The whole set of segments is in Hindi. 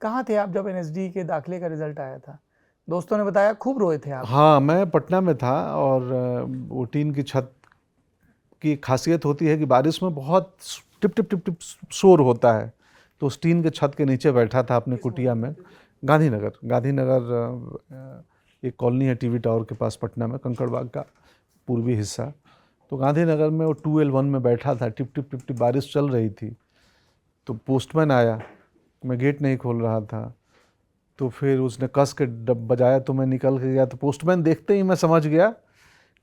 कहाँ थे आप जब एनएसडी के दाखिले का रिजल्ट आया था? दोस्तों ने बताया खूब रोए थे आप। हाँ, मैं पटना में था और वो टीन की छत की खासियत होती है कि बारिश में बहुत टिप टिप टिप टिप शोर होता है। तो उस टीन के छत के नीचे बैठा था अपनी कुटिया में। गांधीनगर एक कॉलोनी है टीवी टावर के पास पटना में, कंकड़बाग का पूर्वी हिस्सा। तो गांधीनगर में वो 2L1 में बैठा था, टिप टिप टिप टिप बारिश चल रही थी। तो पोस्टमैन आया, मैं गेट नहीं खोल रहा था, तो फिर उसने कस के बजाया तो मैं निकल के गया। तो पोस्टमैन देखते ही मैं समझ गया,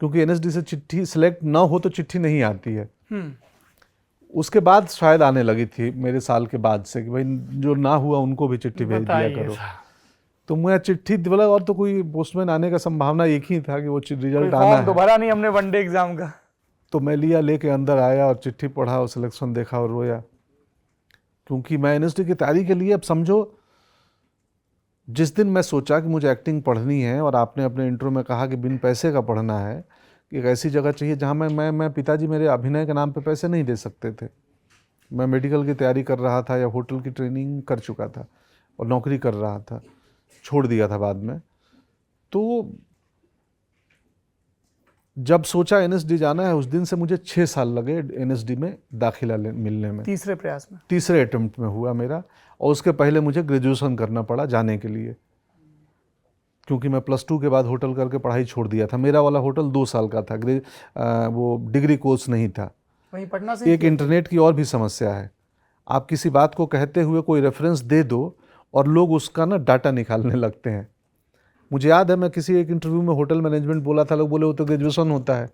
क्योंकि एनएसडी से चिट्ठी सिलेक्ट ना हो तो चिट्ठी नहीं आती है। उसके बाद शायद आने लगी थी मेरे साल के बाद से कि भाई जो ना हुआ उनको भी चिट्ठी भेज दिया करो। तो मैं चिट्ठी बोला, और तो कोई पोस्टमैन आने का संभावना एक ही था कि वो रिजल्ट आना है। दोबारा नहीं हमने वनडे एग्जाम का। तो मैं लिया, लेके अंदर आया और चिट्ठी पढ़ा और सिलेक्शन देखा और रोया, क्योंकि मैं एनएसडी की तैयारी के लिए, अब समझो जिस दिन मैं सोचा कि मुझे एक्टिंग पढ़नी है, और आपने अपने इंट्रो में कहा कि बिन पैसे का पढ़ना है, कि एक ऐसी जगह चाहिए जहाँ मैं पिताजी मेरे अभिनय के नाम पे पैसे नहीं दे सकते थे। मैं मेडिकल की तैयारी कर रहा था या होटल की ट्रेनिंग कर चुका था और नौकरी कर रहा था, छोड़ दिया था बाद में। तो जब सोचा एनएसडी जाना है, उस दिन से मुझे 6 साल लगे एनएसडी में दाखिला मिलने में। तीसरे प्रयास में, तीसरे अटेम्प्ट में हुआ मेरा। और उसके पहले मुझे ग्रेजुएशन करना पड़ा जाने के लिए, क्योंकि मैं +2 के बाद होटल करके पढ़ाई छोड़ दिया था। मेरा वाला होटल 2 साल का था, वो डिग्री कोर्स नहीं था। वहीं पटना से एक इंटरनेट की और भी समस्या है, आप किसी बात को कहते हुए कोई रेफरेंस दे दो और लोग उसका ना डाटा निकालने लगते हैं। मुझे याद है, मैं किसी एक इंटरव्यू में होटल मैनेजमेंट बोला था, लोग बोले वो तो ग्रेजुएशन होता है।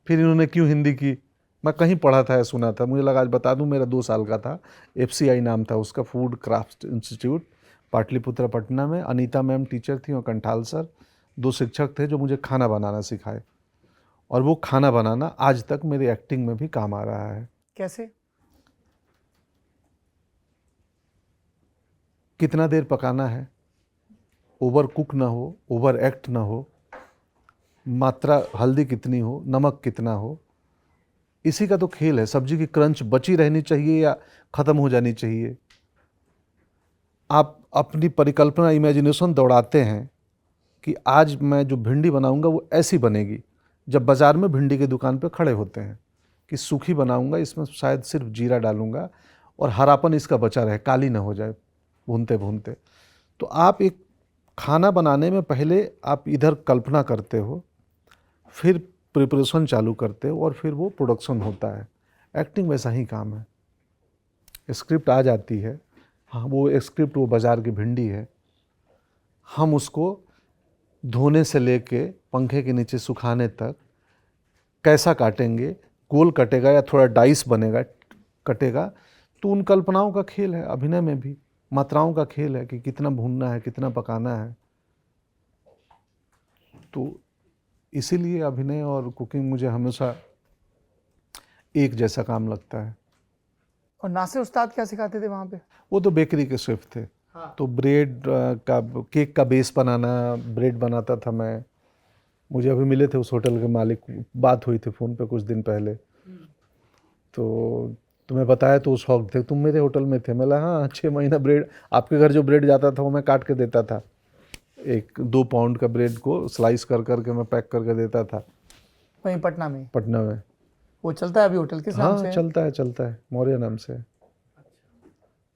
फिर इन्होंने क्यों हिंदी की, मैं कहीं पढ़ा था या सुना था, मुझे लगा आज बता दूं। मेरा 2 साल का था, FCI नाम था उसका, food craft institute, Pataliputra Patna में। अनीता मैम टीचर थी और कंठाल सर 2 शिक्षक थे जो मुझे खाना बनाना सिखाए। और वो खाना बनाना आज तक मेरी एक्टिंग में भी काम आ रहा है। कैसे? कितना देर पकाना है, ओवर कुक ना हो, ओवर एक्ट ना हो, मात्रा हल्दी कितनी हो, नमक कितना हो, इसी का तो खेल है। सब्जी की क्रंच बची रहनी चाहिए या ख़त्म हो जानी चाहिए। आप अपनी परिकल्पना, इमेजिनेशन दौड़ाते हैं कि आज मैं जो भिंडी बनाऊंगा वो ऐसी बनेगी। जब बाज़ार में भिंडी की दुकान पे खड़े होते हैं कि सूखी बनाऊंगा, इसमें शायद सिर्फ जीरा डालूंगा और हरापन इसका बचा रहे, काली ना हो जाए भूनते भूनते। तो आप एक खाना बनाने में पहले आप इधर कल्पना करते हो, फिर प्रिपरेशन चालू करते हो और फिर वो प्रोडक्शन होता है। एक्टिंग वैसा ही काम है। स्क्रिप्ट आ जाती है, हाँ, वो स्क्रिप्ट वो बाज़ार की भिंडी है, हम उसको धोने से लेके पंखे के नीचे सुखाने तक कैसा काटेंगे, गोल कटेगा या थोड़ा डाइस बनेगा, कटेगा, तो उन कल्पनाओं का खेल है। अभिनय में भी मात्राओं का खेल है कि कितना भूनना है, कितना पकाना है। तो इसीलिए अभिनय और कुकिंग मुझे हमेशा एक जैसा काम लगता है। और नासिर उस्ताद क्या सिखाते थे वहाँ पे? वो तो बेकरी के शेफ थे। हाँ। तो ब्रेड का, केक का बेस बनाना, ब्रेड बनाता था मैं। मुझे अभी मिले थे उस होटल के मालिक, बात हुई थी फ़ोन पे कुछ दिन पहले। तो तुम्हें बताया तो शौक थे, तुम मेरे होटल में थे। मैं बोला हाँ, 6 महीना ब्रेड आपके घर जो ब्रेड जाता था वो मैं काट के देता था। 1-2 पाउंड का ब्रेड को स्लाइस कर करके मैं पैक करके देता था। वहीं पटना में? पटना में। वो चलता है अभी होटल, किस नाम से? हाँ, चलता है, मौर्य नाम से,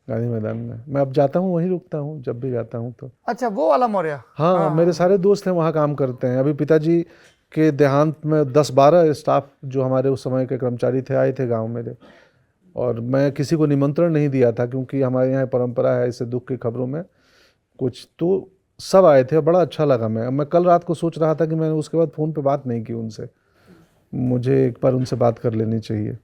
गांधी मैदान में। मैं अब जाता हूँ, वहीं रुकता हूँ जब भी जाता हूँ तो। अच्छा, वो वाला मौर्य? हाँ, मेरे सारे दोस्त हैं वहाँ काम करते हैं। अभी पिताजी के देहांत में 10-12 स्टाफ जो हमारे उस समय के कर्मचारी थे आए थे गांव मेरे, और मैं किसी को निमंत्रण नहीं दिया था, क्योंकि हमारे यहाँ परंपरा है ऐसे दुख की खबरों में कुछ, तो सब आए थे। बड़ा अच्छा लगा। मैं कल रात को सोच रहा था कि मैंने उसके बाद फ़ोन पे बात नहीं की उनसे, मुझे एक बार उनसे बात कर लेनी चाहिए।